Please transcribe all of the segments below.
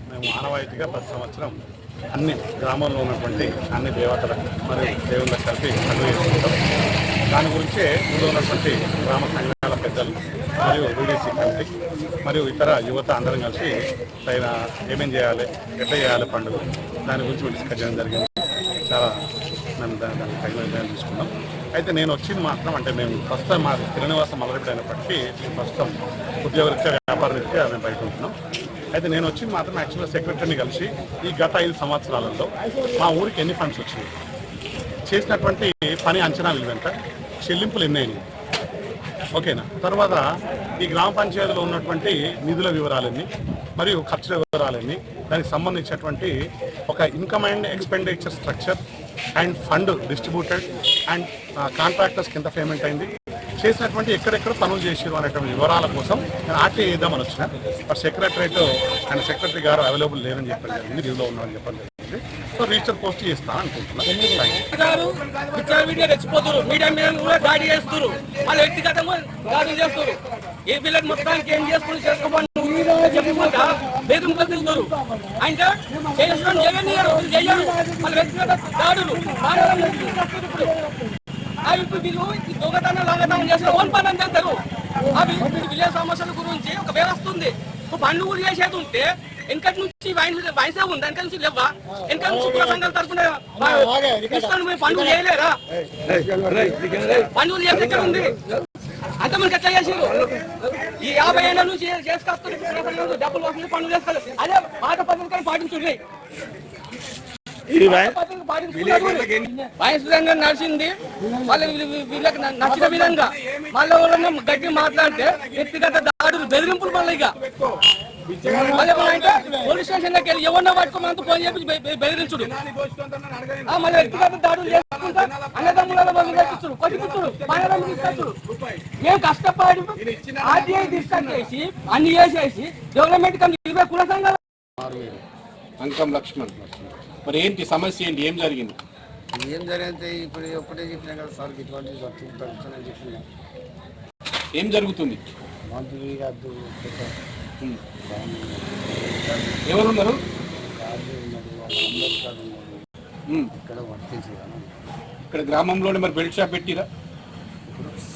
మేము ఆనవాయితీగా ప్రతి సంవత్సరం అన్ని గ్రామంలో ఉన్నటువంటి అన్ని దేవతలకు మరియు దేవుళ్ళకు కలిపి పండుగ చేసుకుంటాం. దాని గురించే ఊళ్ళో ఉన్నటువంటి గ్రామ సంఘాల పెద్దలు మరియు యూడీసీ కమిటీ మరియు ఇతర యువత అందరం కలిసి పైన ఏమేం చేయాలి, ఎట్లా చేయాలి పండుగ దాని గురించి డిస్కస్ చేయడం జరిగింది. చాలా మేము దానికి తగిన నిర్ణయం తీసుకున్నాం. అయితే నేను వచ్చింది మాత్రం అంటే మేము ప్రస్తుతం మా స్థిర నివాసం మొదలుపెట్టినప్పటికీ ప్రస్తుతం ఉద్యోగరీత్యా వ్యాపార రీత్యా మేము బయట ఉంటున్నాం. అయితే నేను వచ్చింది మాత్రం యాక్చువల్గా సెక్రటరీని కలిసి ఈ గత 5 సంవత్సరాలలో మా ఊరికి ఎన్ని ఫండ్స్ వచ్చినాయి, చేసినటువంటి పని అంచనా విలువెంత, చెల్లింపులు ఎన్ని అయినాయి, ఓకేనా, తర్వాత ఈ గ్రామ పంచాయతీలో ఉన్నటువంటి నిధుల వివరాలన్నీ మరియు ఖర్చుల వివరాలన్నీ, దానికి సంబంధించినటువంటి ఒక income and expenditure structure and fund distributed and కాంట్రాక్టర్స్కి ఎంత పేమెంట్ అయింది, చేసినటువంటి ఎక్కడెక్కడ పనులు చేసారు అనేటువంటి వివరాల కోసం నేను ఆర్టీఐ ఇద్దామని వచ్చిన. బట్ సెక్రటరేట్ అండ్ సెక్రటరీ గారు అవైలబుల్ లేరని చెప్పడం జరిగింది, లీవ్లో ఉన్నారని చెప్పడం జరిగింది. సో రిజిస్టర్ పోస్ట్ చేస్తాను అనుకుంటున్నాను. ఏ పిల్లలు మొత్తానికి ఏం చేసుకుని చేసుకోమని చెప్పుకుంటా బెదిరింపులు తిరుగుతారు. అంటే వాళ్ళ వ్యక్తిగత దాడులు అవి వీళ్ళు దొంగతనం లాగతనం చేసిన ఓన్ పని అని చెప్తారు. అవి విలేజ్ సమస్యల గురించి ఒక వ్యవస్థ ఉంది. పనులు కూడా చేసేది ఉంటే వెనకటి నుంచి వయసే ఉంది, వెనక నుంచి లేవా, వెనక నుంచి కుల సంఘాల తరఫున పనులు చేయలేరా, పనులు చేసి ఇక్కడ ఉంది అంత మనకి ఎట్లా చేసారు. ఈ 50 ఏళ్ళ నుంచి చేసుకొస్తారు, డబ్బులు వస్తుంది, పనులు చేస్తారు. అదే పాత పద్ధతి పాటించుండే వయసుగా నడిచింది. వాళ్ళ వీళ్ళకి నచ్చిన విధంగా మళ్ళీ ఎవరన్నా గట్టి మాట్లాడితే వ్యక్తిగత దాడులు బెదిరింపులు మళ్ళీ ఇక అంటే పోలీస్ స్టేషన్ లోకి వెళ్ళి ఎవరినో పట్టుకోమంతా ఫోన్ చేసి బెదిరించుడు, మళ్ళీ వ్యక్తిగత దాడులు చేసుకుంటా అన్నదమ్ములలో బెదిరించుడు, కొట్టుకుంటుడు, పాయరాలు తీసుకొచ్చుడు. మేము కష్టపడి ఆర్టీఐ డిస్కస్ చేసి అన్ని చేసేసి డెవలప్మెంట్ కమిటీ కుల సంఘాలు అంకం లక్ష్మణ్. మరి ఏంటి సమస్య, ఏంటి, ఏం జరిగింది? ఏం జరిగితే ఇప్పుడు ఒకటే చెప్పినా కదా సార్, ఇటువంటి జరుగుతుందని చెప్పిన. ఏం జరుగుతుంది? ఎవరున్నారు? ఇక్కడ వర్తించి ఇక్కడ గ్రామంలోనే మరి బెల్ట్ షాప్ పెట్టిరా?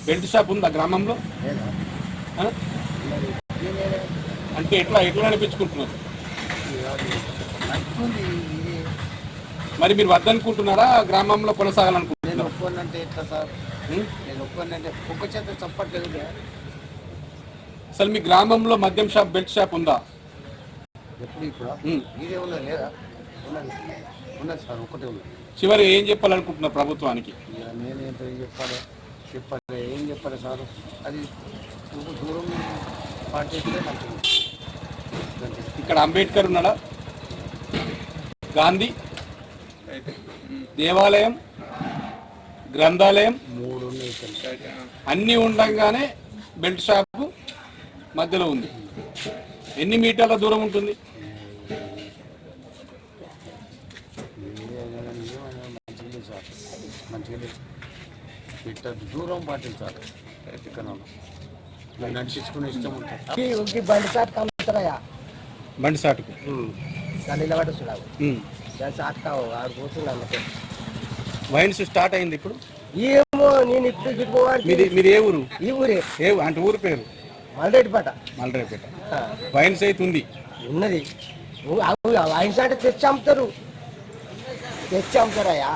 బెల్ట్ షాప్ ఉందా గ్రామంలో? అంటే ఎట్లా నడిపించుకుంటున్నారు? మరి మీరు వద్దనుకుంటున్నారా, గ్రామంలో కొనసాగాలనుకుంటున్నారా? నేను ఒప్పుకోనంటే ఎట్లా సార్, నేను ఒప్పుకోనంటే ఒక్క చేత చెప్పట్లేదు. అసలు మీ గ్రామంలో మద్యం షాప్, బెల్ట్ షాప్ ఉందా? ఎప్పుడు ఇప్పుడు ఇదే ఉన్నది లేదా? ఉన్నది సార్, ఒకటే ఉన్నది. చివరి ఏం చెప్పాలనుకుంటున్నారు ప్రభుత్వానికి? నేనేంటో చెప్పాలి ఏం చెప్పాలి సార్, అది దూరం పాటిస్తే మంచిది. ఇక్కడ అంబేద్కర్ ఉన్నాడా, గాంధీ, దేవాలయం, గ్రంథాలయం అన్నీ ఉండగానే బెల్ట్ షాపు మధ్యలో ఉంది. ఎన్ని మీటర్ల దూరం ఉంటుంది? దూరం పాటించాలి. నడిపించుకునే ఇష్టం ఉంటుంది. బండి సాటుకు వైన్స్ స్టార్ట్ అయింది ఇప్పుడు. ఏమో నేను ఇప్పుడు మీరు ఏ ఊరు? ఈ ఊరే. అంటే ఊరు పేరు మల్రెడ్డిపేట. వైన్స్ అయితే ఉంది, ఉన్నది. వైన్స్ అంటే తెచ్చి అమ్ముతారయ్యా.